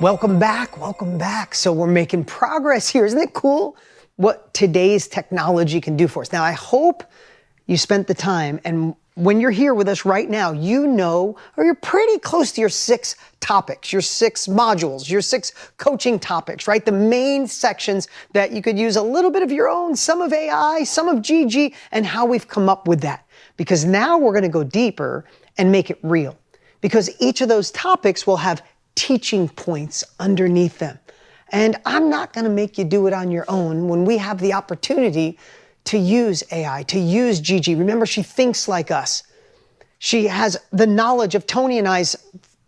Welcome back, welcome back. So we're making progress here. Isn't it cool what today's technology can do for us? Now, I hope you spent the time, and when you're here with us right now, you know, or you're pretty close to your 6 topics, your 6 modules, your 6 coaching topics, right? The main sections that you could use a little bit of your own, some of AI, some of GG, and how we've come up with that. Because now we're going to go deeper and make it real. Because each of those topics will have teaching points underneath them. And I'm not going to make you do it on your own when we have the opportunity to use AI, to use GG. Remember, she thinks like us. She has the knowledge of Tony and I's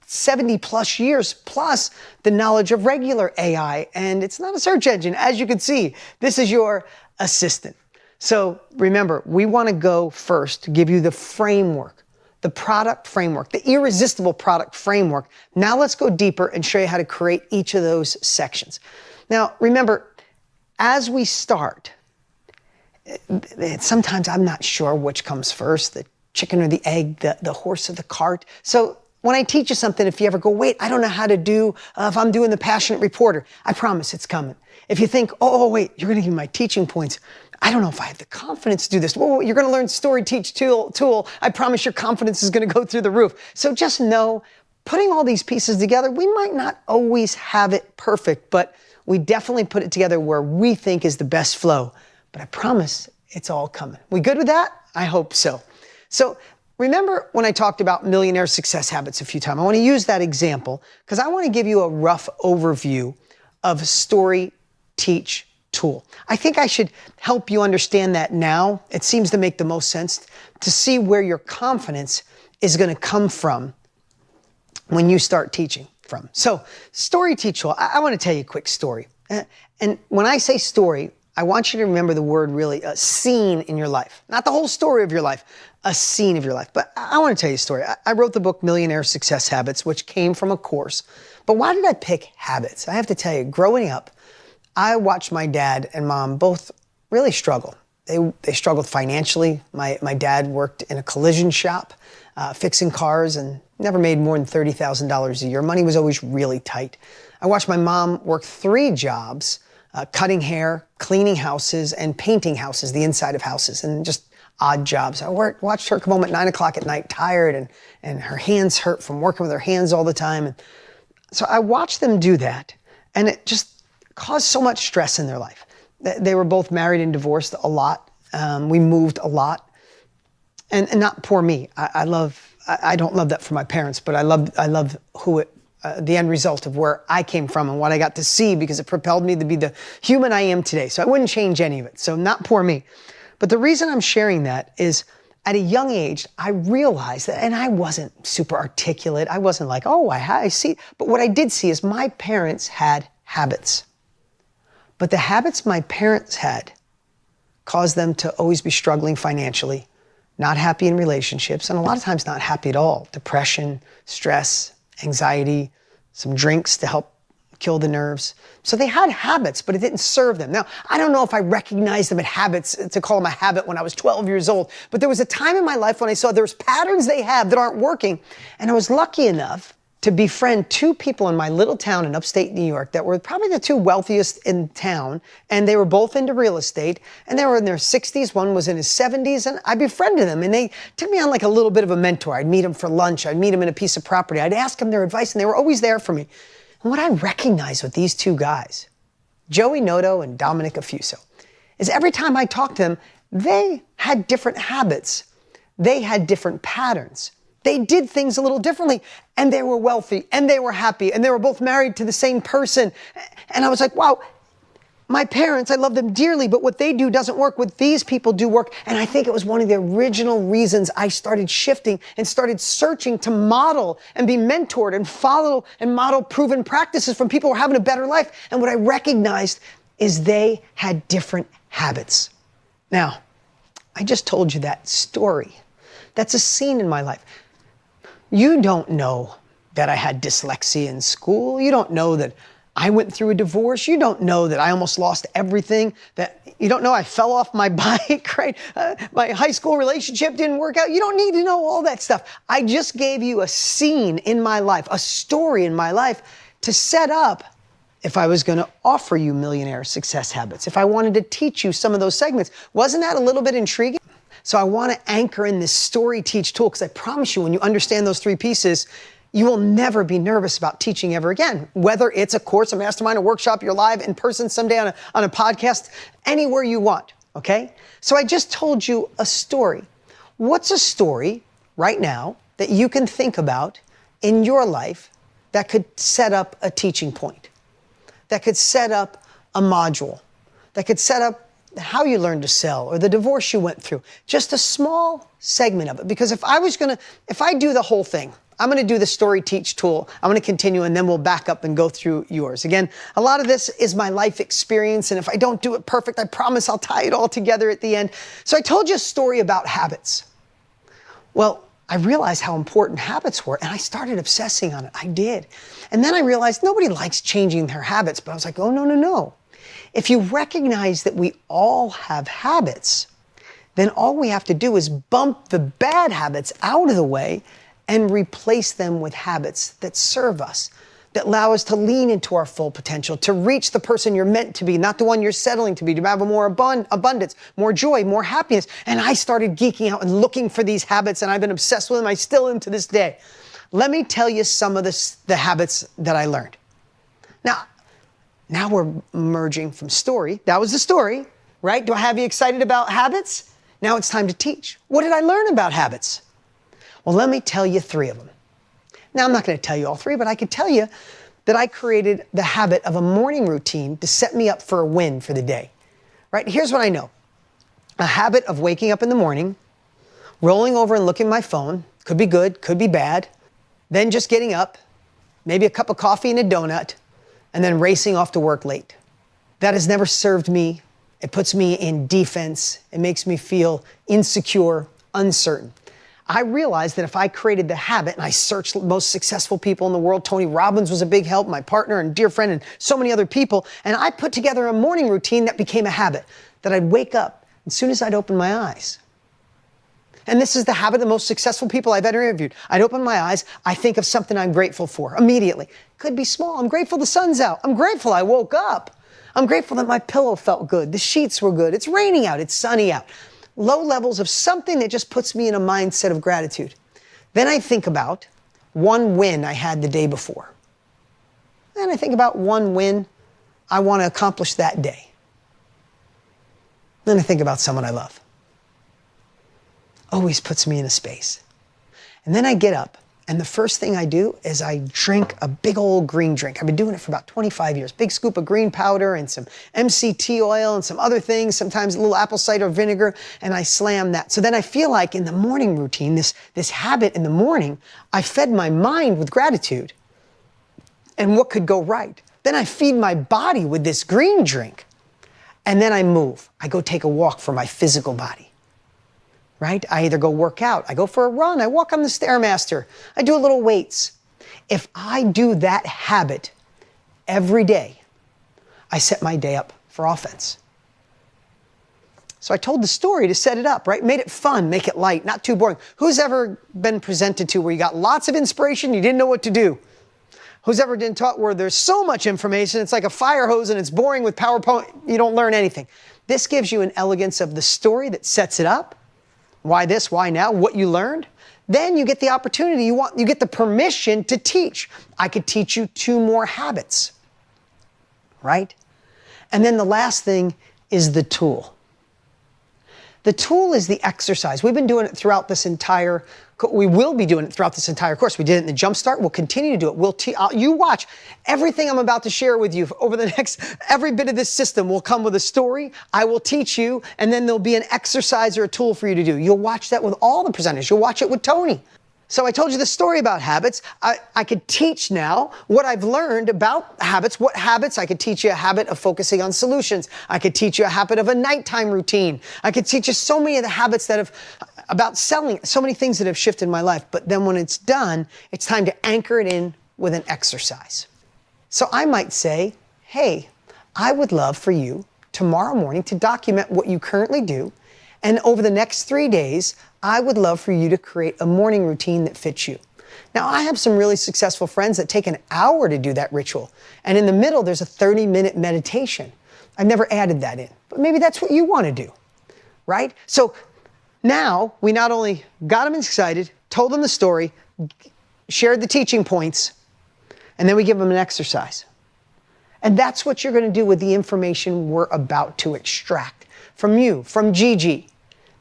70 plus years, plus the knowledge of regular AI. And it's not a search engine. As you can see, this is your assistant. So remember, we want to go first to give you the framework, the product framework, the irresistible product framework. Now let's go deeper and show you how to create each of those sections. Now, remember, as we start, sometimes I'm not sure which comes first, the chicken or the egg, the horse or the cart. So when I teach you something, if you ever go, wait, I don't know how to do, if I'm doing the passionate reporter, I promise it's coming. If you think, oh, wait, you're going to give me my teaching points. I don't know if I have the confidence to do this. Well, you're going to learn story teach tool. I promise your confidence is going to go through the roof. So just know, putting all these pieces together, we might not always have it perfect, but we definitely put it together where we think is the best flow. But I promise it's all coming. We good with that? I hope so. So remember when I talked about millionaire success habits a few times, I want to use that example because I want to give you a rough overview of story teach tool. I think I should help you understand that now. It seems to make the most sense to see where your confidence is going to come from when you start teaching from. So story teach tool, I want to tell you a quick story. And when I say story, I want you to remember the word really, a scene in your life. Not the whole story of your life, a scene of your life. But I want to tell you a story. I wrote the book Millionaire Success Habits, which came from a course. But why did I pick habits? I have to tell you, growing up, I watched my dad and mom both really struggle. They struggled financially. My dad worked in a collision shop, fixing cars, and never made more than $30,000 a year. Money was always really tight. I watched my mom work 3 jobs, cutting hair, cleaning houses, and painting houses, the inside of houses, and just odd jobs. I watched her come home at 9 o'clock at night, tired, and her hands hurt from working with her hands all the time. And so I watched them do that, and it just caused so much stress in their life. They were both married and divorced a lot. We moved a lot, and not poor me. I don't love that for my parents, but I love the end result of where I came from and what I got to see, because it propelled me to be the human I am today. So I wouldn't change any of it. So not poor me. But the reason I'm sharing that is at a young age, I realized that, and I wasn't super articulate. I wasn't like, oh, I see. But what I did see is my parents had habits. But the habits my parents had caused them to always be struggling financially, not happy in relationships, and a lot of times not happy at all. Depression, stress, anxiety, some drinks to help kill the nerves. So they had habits, but it didn't serve them. Now, I don't know if I recognized them as habits, to call them a habit when I was 12 years old, but there was a time in my life when I saw there's patterns they have that aren't working, and I was lucky enough to befriend 2 people in my little town in upstate New York that were probably the 2 wealthiest in town, and they were both into real estate, and they were in their 60s, one was in his 70s, and I befriended them, and they took me on like a little bit of a mentor. I'd meet them for lunch, I'd meet them in a piece of property, I'd ask them their advice, and they were always there for me. And what I recognized with these 2 guys, Joey Noto and Dominic Affuso, is every time I talked to them, they had different habits. They had different patterns. They did things a little differently, and they were wealthy, and they were happy, and they were both married to the same person. And I was like, wow, my parents, I love them dearly, but what they do doesn't work. What these people do work. And I think it was one of the original reasons I started shifting and started searching to model and be mentored and follow and model proven practices from people who are having a better life. And what I recognized is they had different habits. Now, I just told you that story. That's a scene in my life. You don't know that I had dyslexia in school. You don't know that I went through a divorce. You don't know that I almost lost everything. You don't know I fell off my bike, right? My high school relationship didn't work out. You don't need to know all that stuff. I just gave you a scene in my life, a story in my life to set up if I was going to offer you millionaire success habits, if I wanted to teach you some of those segments. Wasn't that a little bit intriguing? So I want to anchor in this story teach tool, because I promise you, when you understand those three pieces, you will never be nervous about teaching ever again. Whether it's a course, a mastermind, a workshop, you're live in person someday on a podcast, anywhere you want, okay? So I just told you a story. What's a story right now that you can think about in your life that could set up a teaching point, that could set up a module, that could set up how you learned to sell or the divorce you went through? Just a small segment of it. Because if I do the whole thing, I'm going to do the story teach tool. I'm going to continue, and then we'll back up and go through yours. Again, a lot of this is my life experience, and if I don't do it perfect, I promise I'll tie it all together at the end. So I told you a story about habits. Well, I realized how important habits were, and I started obsessing on it. I did. And then I realized nobody likes changing their habits, but I was like, oh, no, no, no. If you recognize that we all have habits, then all we have to do is bump the bad habits out of the way and replace them with habits that serve us, that allow us to lean into our full potential, to reach the person you're meant to be, not the one you're settling to be, to have a more abundance, more joy, more happiness. And I started geeking out and looking for these habits, and I've been obsessed with them. I still am to this day. Let me tell you some of the habits that I learned. Now we're merging from story. That was the story, right? Do I have you excited about habits? Now it's time to teach. What did I learn about habits? Well, let me tell you 3 of them. Now, I'm not going to tell you all 3, but I could tell you that I created the habit of a morning routine to set me up for a win for the day, right? Here's what I know. A habit of waking up in the morning, rolling over and looking at my phone, could be good, could be bad, then just getting up, maybe a cup of coffee and a donut, and then racing off to work late. That has never served me. It puts me in defense. It makes me feel insecure, uncertain. I realized that if I created the habit, and I searched most successful people in the world, Tony Robbins was a big help, my partner and dear friend, and so many other people, and I put together a morning routine that became a habit, that I'd wake up as soon as I'd open my eyes. And this is the habit of the most successful people I've ever interviewed. I'd open my eyes, I think of something I'm grateful for immediately. Could be small. I'm grateful the sun's out. I'm grateful I woke up. I'm grateful that my pillow felt good. The sheets were good. It's raining out. It's sunny out. Low levels of something that just puts me in a mindset of gratitude. Then I think about one win I had the day before. Then I think about one win I want to accomplish that day. Then I think about someone I love. Always puts me in a space. And then I get up, and the first thing I do is I drink a big old green drink. I've been doing it for about 25 years. Big scoop of green powder and some MCT oil and some other things, sometimes a little apple cider vinegar, and I slam that. So then I feel like in the morning routine, this habit in the morning, I fed my mind with gratitude and what could go right. Then I feed my body with this green drink, and then I move. I go take a walk for my physical body. Right? I either go work out, I go for a run, I walk on the Stairmaster, I do a little weights. If I do that habit every day, I set my day up for offense. So I told the story to set it up, right? Made it fun, make it light, not too boring. Who's ever been presented to where you got lots of inspiration, you didn't know what to do? Who's ever been taught where there's so much information, it's like a fire hose and it's boring with PowerPoint, you don't learn anything? This gives you an elegance of the story that sets it up. Why this, why now, what you learned. Then you get the opportunity, you get the permission to teach. I could teach you 2 more habits, right? And then the last thing is the tool. The tool is the exercise. We've been doing it throughout this entire, we will be doing it throughout this entire course. We did it in the Jumpstart. We'll continue to do it. You watch. Everything I'm about to share with you over the next, every bit of this system will come with a story. I will teach you, and then there'll be an exercise or a tool for you to do. You'll watch that with all the presenters. You'll watch it with Tony. So I told you the story about habits. I could teach now what I've learned about habits. What habits? I could teach you a habit of focusing on solutions. I could teach you a habit of a nighttime routine. I could teach you so many of the habits that have, about selling, so many things that have shifted my life. But then when it's done, it's time to anchor it in with an exercise. So I might say, hey, I would love for you tomorrow morning to document what you currently do. And over the next 3 days, I would love for you to create a morning routine that fits you. Now, I have some really successful friends that take an hour to do that ritual. And in the middle, there's a 30-minute meditation. I've never added that in, but maybe that's what you want to do, right? So now we not only got them excited, told them the story, shared the teaching points, and then we give them an exercise. And that's what you're going to do with the information we're about to extract from you, from Gigi,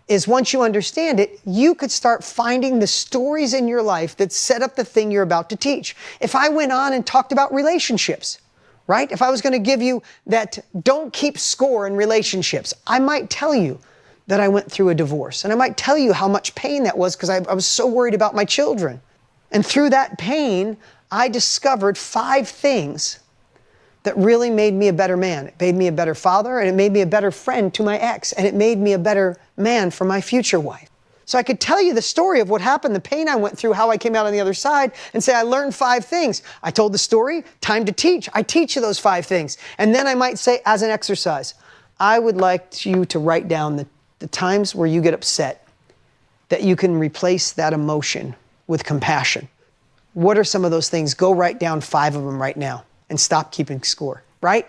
is once you understand it, you could start finding the stories in your life that set up the thing you're about to teach. If I went on and talked about relationships, right? If I was going to give you that don't keep score in relationships, I might tell you that I went through a divorce. And I might tell you how much pain that was because I was so worried about my children. And through that pain, I discovered 5 things that really made me a better man. It made me a better father, and it made me a better friend to my ex, and it made me a better man for my future wife. So I could tell you the story of what happened, the pain I went through, how I came out on the other side, and say, I learned 5 things. I told the story, time to teach. I teach you those 5 things. And then I might say, as an exercise, I would like you to write down the times where you get upset, that you can replace that emotion with compassion. What are some of those things? Go write down 5 of them right now and stop keeping score, right?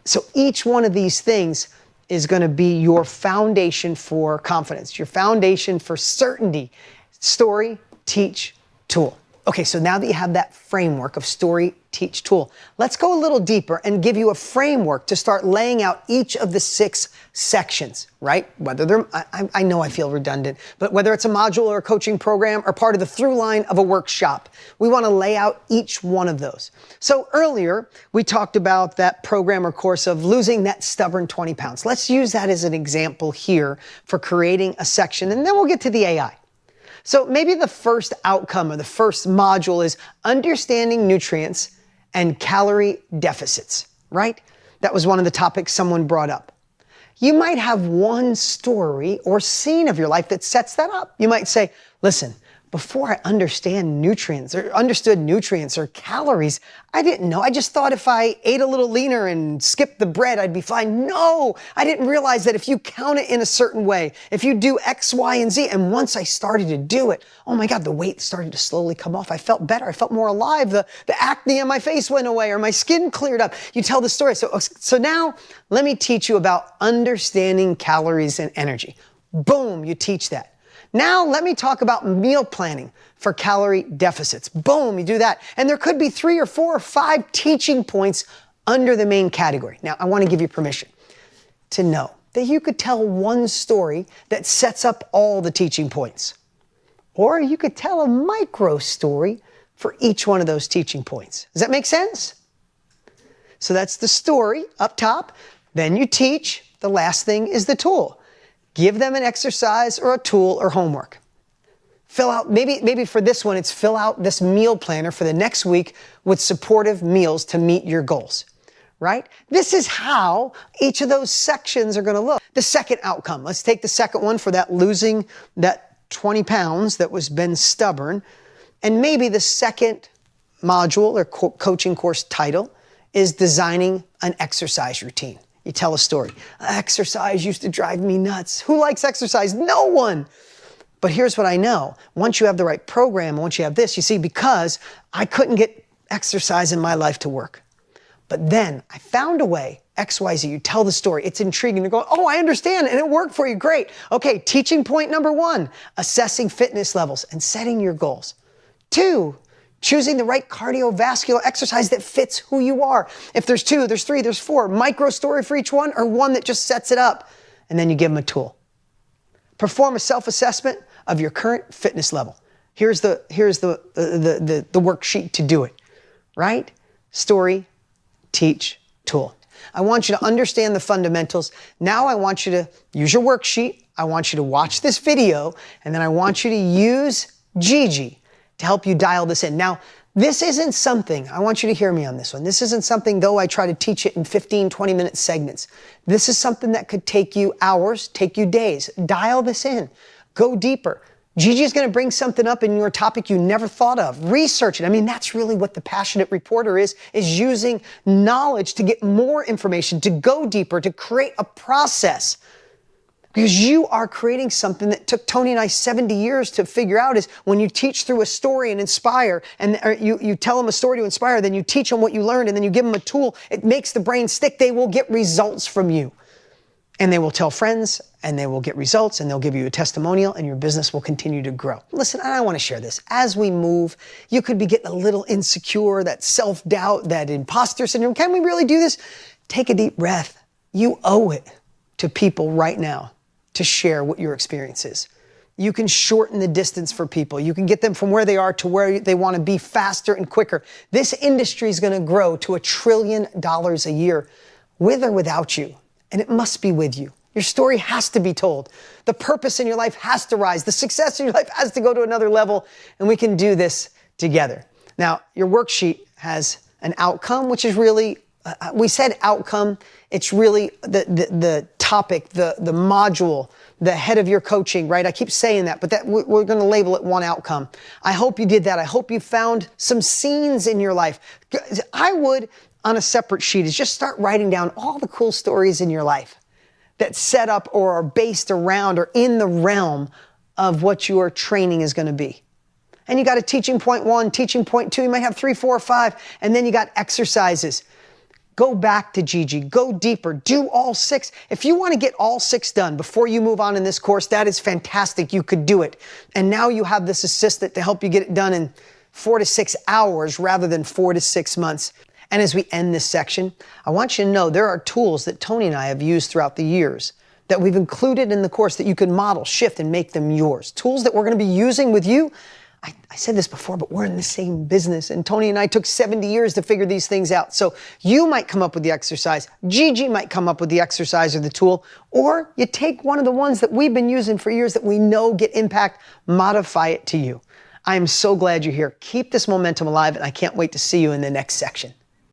So each one of these things is going to be your foundation for confidence, your foundation for certainty. Story, teach, tool. Okay, so now that you have that framework of story, teach, tool, let's go a little deeper and give you a framework to start laying out each of the 6 sections, right? Whether they're, I know I feel redundant, but whether it's a module or a coaching program or part of the through line of a workshop, we want to lay out each one of those. So earlier, we talked about that program or course of losing that stubborn 20 pounds. Let's use that as an example here for creating a section, and then we'll get to the AI. So maybe the first outcome or the first module is understanding nutrients and calorie deficits, right? That was one of the topics someone brought up. You might have one story or scene of your life that sets that up. You might say, listen, before I understood nutrients or calories, I didn't know. I just thought if I ate a little leaner and skipped the bread, I'd be fine. No, I didn't realize that if you count it in a certain way, if you do X, Y, and Z, and once I started to do it, oh my God, the weight started to slowly come off. I felt better. I felt more alive. The acne on my face went away or my skin cleared up. You tell the story. So now let me teach you about understanding calories and energy. Boom, you teach that. Now let me talk about meal planning for calorie deficits. Boom, you do that. And there could be 3 or 4 or 5 teaching points under the main category. Now I want to give you permission to know that you could tell one story that sets up all the teaching points. Or you could tell a micro story for each one of those teaching points. Does that make sense? So that's the story up top. Then you teach. The last thing is the tool. Give them an exercise or a tool or homework. Fill out, maybe for this one, it's fill out this meal planner for the next week with supportive meals to meet your goals, right? This is how each of those sections are going to look. The second outcome, let's take the second one for that losing that 20 pounds that was been stubborn. And maybe the second module or coaching course title is designing an exercise routine. You tell a story. Exercise used to drive me nuts. Who likes exercise? No one. But here's what I know. Once you have the right program, once you have this, you see, because I couldn't get exercise in my life to work. But then I found a way, XYZ, you tell the story. It's intriguing. They're going, oh, I understand. And it worked for you. Great. Okay, teaching point number 1, assessing fitness levels and setting your goals. 2, choosing the right cardiovascular exercise that fits who you are. If there's 2, there's 3, there's 4, micro story for each one or one that just sets it up. And then you give them a tool. Perform a self-assessment of your current fitness level. Here's the worksheet to do it, right? Story, teach, tool. I want you to understand the fundamentals. Now I want you to use your worksheet. I want you to watch this video, and then I want you to use Gigi to help you dial this in. Now, this isn't something, I want you to hear me on this one. This isn't something, though I try to teach it in 15, 20-minute segments. This is something that could take you hours, take you days. Dial this in. Go deeper. Gigi is going to bring something up in your topic you never thought of. Research it. I mean, that's really what the passionate reporter is using knowledge to get more information, to go deeper, to create a process. Because you are creating something that took Tony and I 70 years to figure out, is when you teach through a story and inspire, and you tell them a story to inspire, then you teach them what you learned, and then you give them a tool, it makes the brain stick. They will get results from you. And they will tell friends, and they will get results, and they'll give you a testimonial, and your business will continue to grow. Listen, I want to share this. As we move, you could be getting a little insecure, that self-doubt, that imposter syndrome. Can we really do this? Take a deep breath. You owe it to people right now to share what your experience is. You can shorten the distance for people. You can get them from where they are to where they want to be faster and quicker. This industry is going to grow to $1 trillion a year, with or without you. And it must be with you. Your story has to be told. The purpose in your life has to rise. The success in your life has to go to another level, and we can do this together. Now, your worksheet has an outcome, which is really, we said outcome, it's really the topic, the module, the head of your coaching, right? I keep saying that, but we're going to label it one outcome. I hope you did that. I hope you found some scenes in your life. I would, on a separate sheet, is just start writing down all the cool stories in your life that set up or are based around or in the realm of what your training is going to be. And you got a teaching point 1, teaching point 2, you might have 3, 4, 5, and then you got exercises. Go back to Gigi, go deeper, do all 6. If you want to get all 6 done before you move on in this course, that is fantastic. You could do it. And now you have this assistant to help you get it done in 4 to 6 hours rather than 4 to 6 months. And as we end this section, I want you to know there are tools that Tony and I have used throughout the years that we've included in the course that you can model, shift, and make them yours. Tools that we're going to be using with you. I said this before, but we're in the same business, and Tony and I took 70 years to figure these things out. So you might come up with the exercise, Gigi might come up with the exercise or the tool, or you take one of the ones that we've been using for years that we know get impact, modify it to you. I am so glad you're here. Keep this momentum alive, and I can't wait to see you in the next section.